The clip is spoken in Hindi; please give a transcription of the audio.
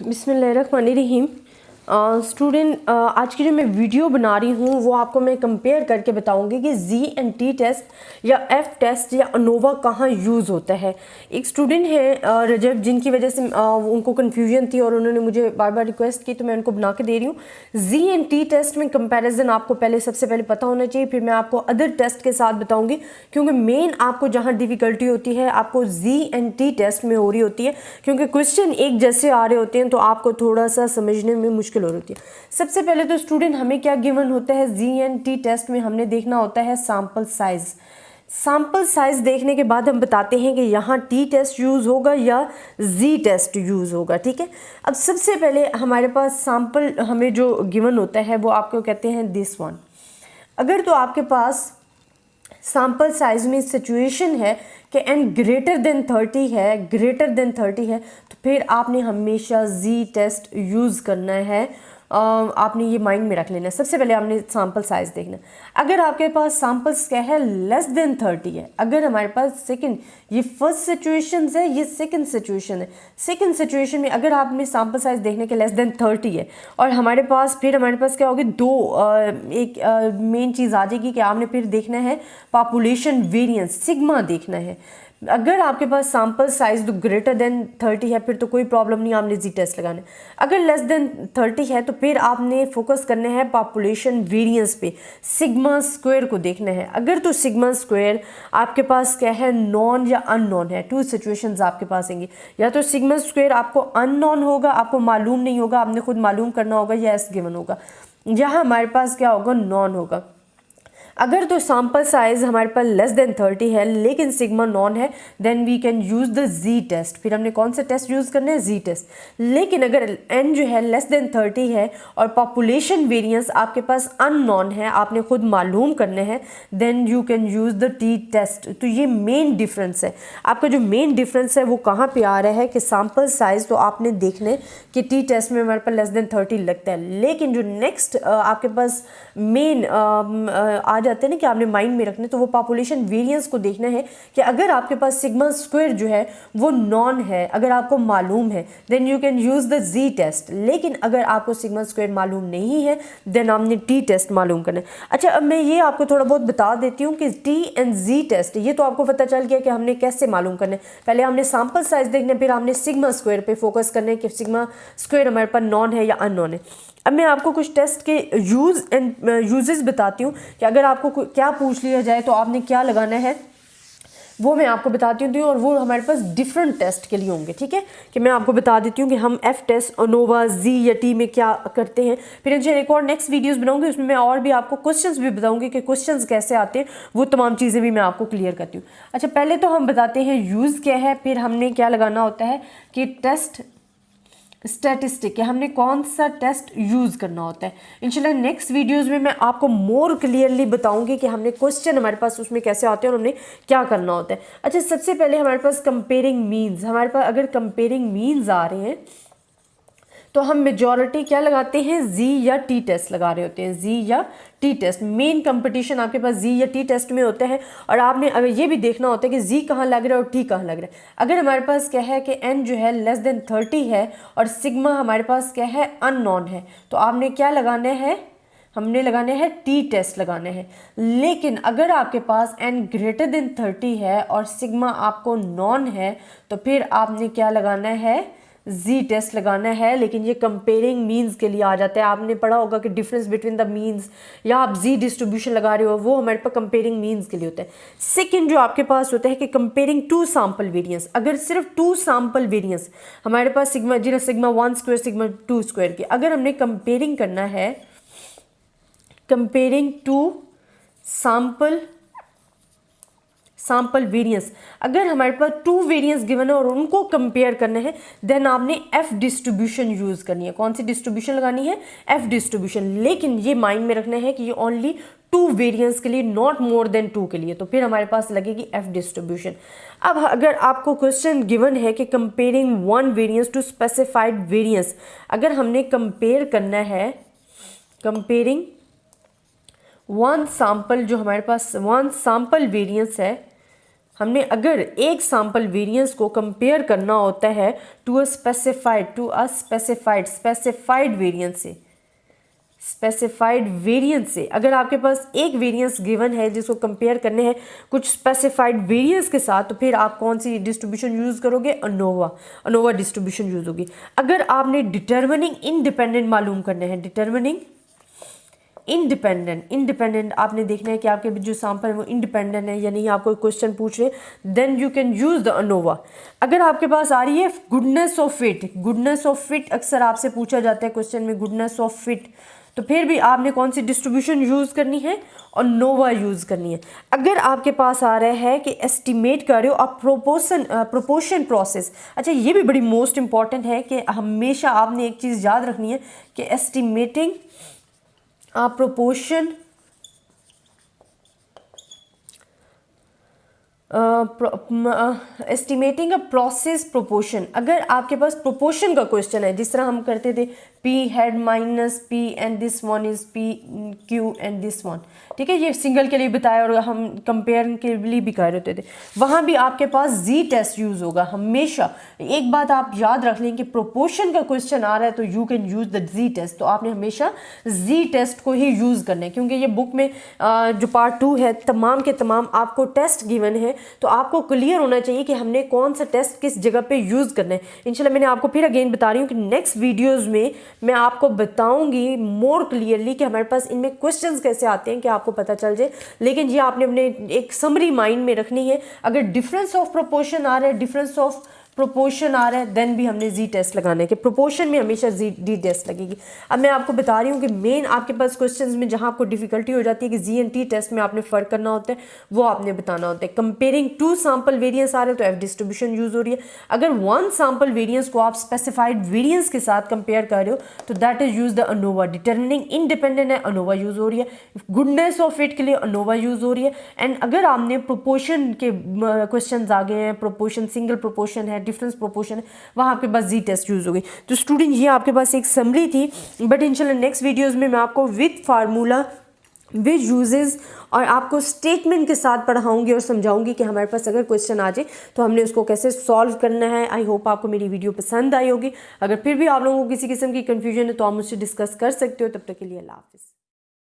बिस्मिल्लाहिर्रहमानिर्रहीम। स्टूडेंट, आज की जो मैं वीडियो बना रही हूँ वो आपको मैं कंपेयर करके बताऊँगी कि जी&टी टेस्ट या एफ टेस्ट या अनोवा कहाँ यूज़ होता है। एक स्टूडेंट है रजब, जिनकी वजह से उनको कन्फ्यूजन थी और उन्होंने मुझे बार बार रिक्वेस्ट की, तो मैं उनको बना के दे रही हूँ। जी&टी टेस्ट में कंपैरिजन आपको सबसे पहले पता होना चाहिए, फिर मैं आपको अदर टेस्ट के साथ बताऊँगी, क्योंकि मेन आपको जहाँ डिफ़िकल्टी होती है आपको जी&टी टेस्ट में हो रही होती है, क्योंकि क्वेश्चन एक जैसे आ रहे होते हैं तो आपको थोड़ा सा समझने में मुश्किल हो रही होती है। सबसे पहले तो स्टूडेंट हमें क्या गिवन होता है जी&टी टेस्ट में, हमने देखना होता है सैंपल साइज। सैंपल साइज देखने के बाद हम बताते हैं कि यहाँ टी टेस्ट यूज़ होगा या जी टेस्ट यूज़ होगा। ठीक है, अब सबसे पहले हमारे पास सैंपल हमें जो गिवन होता है वो आपको कहते हैं दिस वन। अगर तो आपके पास सैंपल साइज में सिचुएशन है कि n ग्रेटर देन 30 है, तो फिर आपने हमेशा जी टेस्ट यूज़ करना है। आपने ये माइंड में रख लेना है। सबसे पहले आपने सैंपल साइज देखना। अगर आपके पास सैंपल्स क्या है लेस देन 30 है, अगर हमारे पास सेकंड, ये फर्स्ट सिचुएशन है, ये सेकंड सिचुएशन है। सेकंड सिचुएशन में अगर आपने सैंपल साइज देखने के लेस देन 30 है और हमारे पास क्या होगी एक मेन चीज़ आ जाएगी कि आपने फिर देखना है पॉपुलेशन वेरिएंस, सिग्मा देखना है। अगर आपके पास सैंपल साइज तो ग्रेटर देन 30 है फिर तो कोई प्रॉब्लम नहीं, आपने जी टेस्ट लगाना है। अगर लेस देन 30 है तो फिर आपने फोकस करना है पॉपुलेशन वेरिएंस पे, सिग्मा स्क्वायर को देखना है। अगर तो सिग्मा स्क्वायर आपके पास क्या है नॉन या अननोन है, टू सिचुएशंस आपके पास आएंगी। या तो सिग्मा स्क्वायर आपको अननोन होगा, आपको मालूम नहीं होगा, आपने खुद मालूम करना होगा, या एस गिवन होगा। यहाँ हमारे पास क्या होगा नॉन होगा। अगर तो सैंपल साइज हमारे पास लेस देन 30 है लेकिन सिग्मा नॉन है, then we can use the Z test. फिर हमने कौन से टेस्ट यूज़ करने हैं जी टेस्ट। लेकिन अगर एन जो है लेस देन 30 है और पॉपुलेशन वेरिएंस आपके पास अननोन है, आपने खुद मालूम करने हैं, then you can use the T test. तो ये मेन डिफरेंस है। आपका जो मेन डिफरेंस है वो कहाँ पे आ रहा है कि सैंपल साइज तो आपने देखने कि टी टेस्ट में हमारे पास लेस देन 30 लगता है, लेकिन जो नेक्स्ट आपके पास मेन आ जाते हैं ना कि आपने माइंड में रखने, तो वो पॉपुलेशन वेरिएंस को देखना है कि अगर आपके पास सिग्मा स्क्वायर जो है वो नॉन है, अगर आपको मालूम है, then you can use the Z test. लेकिन अगर आपको सिग्मा स्क्वायर मालूम नहीं है देन आपने टी टेस्ट मालूम करना है। अच्छा, अब मैं ये आपको थोड़ा बहुत बता देती हूँ कि टी एंड जी टेस्ट, ये तो आपको पता चल गया कि हमने कैसे मालूम करना है। पहले हमने सैंपल साइज देखना है, फिर हमने सिग्मा स्क्वायर पे फोकस करना है कि सिग्मा स्क्वायर हमारे पास नॉन है या अननोन है। अब मैं आपको कुछ टेस्ट के यूजेस बताती हूँ कि अगर आपको क्या पूछ लिया जाए तो आपने क्या लगाना है, वो मैं आपको बताती हूँ। और वो हमारे पास डिफरेंट टेस्ट के लिए होंगे। ठीक है, कि मैं आपको बता देती हूँ कि हम एफ टेस्ट, अनोवा, जी या टी में क्या करते हैं। फिर मुझे एक और नेक्स्ट वीडियोस बनाऊंगी, उसमें मैं और भी आपको क्वेश्चंस भी बताऊंगी कि क्वेश्चंस कैसे आते हैं, वो तमाम चीज़ें भी मैं आपको क्लियर करती हूँ। अच्छा, पहले तो हम बताते हैं यूज़ क्या है, फिर हमने क्या लगाना होता है कि टेस्ट स्टैटिस्टिक है, हमने कौन सा टेस्ट यूज़ करना होता है। इंशाल्लाह नेक्स्ट वीडियोस में मैं आपको मोर क्लियरली बताऊंगी कि हमने क्वेश्चन हमारे पास उसमें कैसे आते हैं और हमने क्या करना होता है। अच्छा, सबसे पहले हमारे पास कंपेयरिंग मीन्स, हमारे पास अगर कंपेयरिंग मीन्स आ रहे हैं तो हम मेजॉरिटी क्या लगाते हैं जी या टी टेस्ट लगा रहे होते हैं, जी या टी टेस्ट। मेन कंपटीशन आपके पास जी या टी टेस्ट में होता है। और आपने अगर ये भी देखना होता है कि जी कहाँ लग रहा है और टी कहाँ लग रहा है। अगर हमारे पास क्या है कि एन जो है लेस देन 30 है और सिग्मा हमारे पास क्या है अननोन है, तो आपने क्या लगाना है, हमने लगाने हैं टी टेस्ट लगाने हैं। लेकिन अगर आपके पास एन ग्रेटर देन 30 है और सिग्मा आपको नॉन है, तो फिर आपने क्या लगाना है जी टेस्ट लगाना है। लेकिन ये कंपेयरिंग मीन्स के लिए आ जाता है। आपने पढ़ा होगा कि डिफरेंस बिटवीन द मीन्स, या आप जी डिस्ट्रीब्यूशन लगा रहे हो, वो हमारे पास कंपेयरिंग मीन्स के लिए होता है। सेकंड जो आपके पास होता है कि कंपेयरिंग टू सैंपल वेरिएंस। अगर सिर्फ टू सैंपल वेरिएंस हमारे पास सिग्मा जी सिग्मा 1 स्क्वायर सिग्मा 2 स्क्वायर की, अगर हमने कंपेयरिंग करना है, कंपेयरिंग टू सैंपल वेरिएंस, अगर हमारे पास टू वेरिएंस गिवन है और उनको कंपेयर करना है, देन आपने एफ डिस्ट्रीब्यूशन यूज़ करनी है। कौन सी डिस्ट्रीब्यूशन लगानी है, एफ डिस्ट्रीब्यूशन। लेकिन ये माइंड में रखना है कि ये ओनली टू वेरिएंस के लिए, नॉट मोर देन टू के लिए, तो फिर हमारे पास लगेगी एफ डिस्ट्रीब्यूशन। अब अगर आपको क्वेश्चन गिवन है कि comparing one variance to specified variance, अगर हमने कंपेयर करना है, कंपेयरिंग वन सैंपल, जो हमारे पास वन सैंपल वेरिएंस है, हमने अगर एक सैंपल वेरिएंस को कंपेयर करना होता है टू अ स्पेसिफाइड वेरिएंस से, स्पेसिफाइड वेरिएंस से, अगर आपके पास एक वेरिएंस गिवन है जिसको कंपेयर करने हैं कुछ स्पेसिफाइड वेरिएंस के साथ, तो फिर आप कौन सी डिस्ट्रीब्यूशन यूज़ करोगे? अनोवा डिस्ट्रीब्यूशन यूज़ होगी। अगर आपने डिटर्मिनिंग इंडिपेंडेंट मालूम करने हैं, डिटर्मिनिंग इंडिपेंडेंट आपने देखना है कि आपके जो सैंपल है वो इंडिपेंडेंट है या नहीं, आपको क्वेश्चन पूछ रहे हैं, then you can use the ANOVA. अगर आपके पास आ रही है गुडनेस ऑफ फिट अक्सर आपसे पूछा जाता है क्वेश्चन में, गुडनेस ऑफ फिट, तो फिर भी आपने कौन सी डिस्ट्रीब्यूशन यूज़ करनी है? अनोवा यूज़ करनी है। अगर आपके पास आ रहा है कि एस्टिमेट कर रहे हो आप प्रोपोर्शन प्रोसेस, अच्छा ये भी बड़ी मोस्ट इंपॉर्टेंट है कि हमेशा आपने एक चीज़ याद रखनी है कि estimating proportion estimating a process proportion. अगर आपके पास प्रोपोर्शन का क्वेश्चन है, जिस तरह हम करते थे P head minus P and this one is P Q and this one, ठीक है, ये सिंगल के लिए बताया और हम कंपेयर के लिए भी कर रहे थे, वहाँ भी आपके पास Z टेस्ट यूज़ होगा हमेशा। एक बात आप याद रख लें कि प्रोपोर्शन का क्वेश्चन आ रहा है तो you can use the Z test, तो आपने हमेशा Z टेस्ट को ही यूज़ करना है, क्योंकि ये बुक में जो पार्ट 2 है तमाम के तमाम आपको टेस्ट गिवन है, तो आपको क्लियर होना चाहिए कि हमने कौन सा टेस्ट किस जगह पे यूज़ करना है। इंशाल्लाह मैंने आपको फिर अगेन बता रही हूँ कि नेक्स्ट वीडियोस में मैं आपको बताऊंगी मोर क्लियरली कि हमारे पास इनमें क्वेश्चंस कैसे आते हैं कि आपको पता चल जाए, लेकिन ये आपने अपने एक समरी माइंड में रखनी है। अगर डिफरेंस ऑफ प्रोपोर्शन आ रहा है, डिफरेंस ऑफ प्रोपोर्शन आ रहा है, देन भी हमने Z टेस्ट लगाना है कि प्रोपोर्शन में हमेशा D टेस्ट लगेगी। अब मैं आपको बता रही हूँ कि मेन आपके पास क्वेश्चंस में जहाँ आपको डिफिकल्टी हो जाती है कि Z एंड T टेस्ट में आपने फ़र्क करना होता है, वो आपने बताना होता है। कंपेयरिंग टू सैंपल वेरिएंस आ रहे हैं तो F डिस्ट्रीब्यूशन यूज़ हो रही है। अगर वन सैंपल वेरिएंस को आप स्पेसिफाइड वेरिएंस के साथ कंपेयर कर रहे हो तो that is use the ANOVA. Determining independent है, अनोवा यूज़ हो रही है। गुडनेस ऑफ फिट के लिए अनोवा यूज़ हो रही है। एंड अगर आपने प्रोपोर्शन के क्वेश्चन आ गए हैं, प्रोपोर्शन सिंगल प्रोपोर्शन है, डिफरेंस प्रोपोर्शन है, वहाँ आपके पास Z टेस्ट यूज़ होगी। तो स्टूडेंट ये आपके पास एक समरी थी, बट इंशाल्लाह नेक्स्ट वीडियोस में मैं आपको विद फार्मूला विद यूजेस और आपको स्टेटमेंट के साथ पढ़ाऊंगी और समझाऊंगी कि हमारे पास अगर क्वेश्चन आ जाए तो हमने उसको कैसे सॉल्व करना है। आई होप आपको मेरी वीडियो पसंद आई होगी। अगर फिर भी आप लोगों को किसी किस्म की कन्फ्यूजन है तो आप मुझसे डिस्कस कर सकते हो। तब तक के लिए अल्लाह हाफिज़।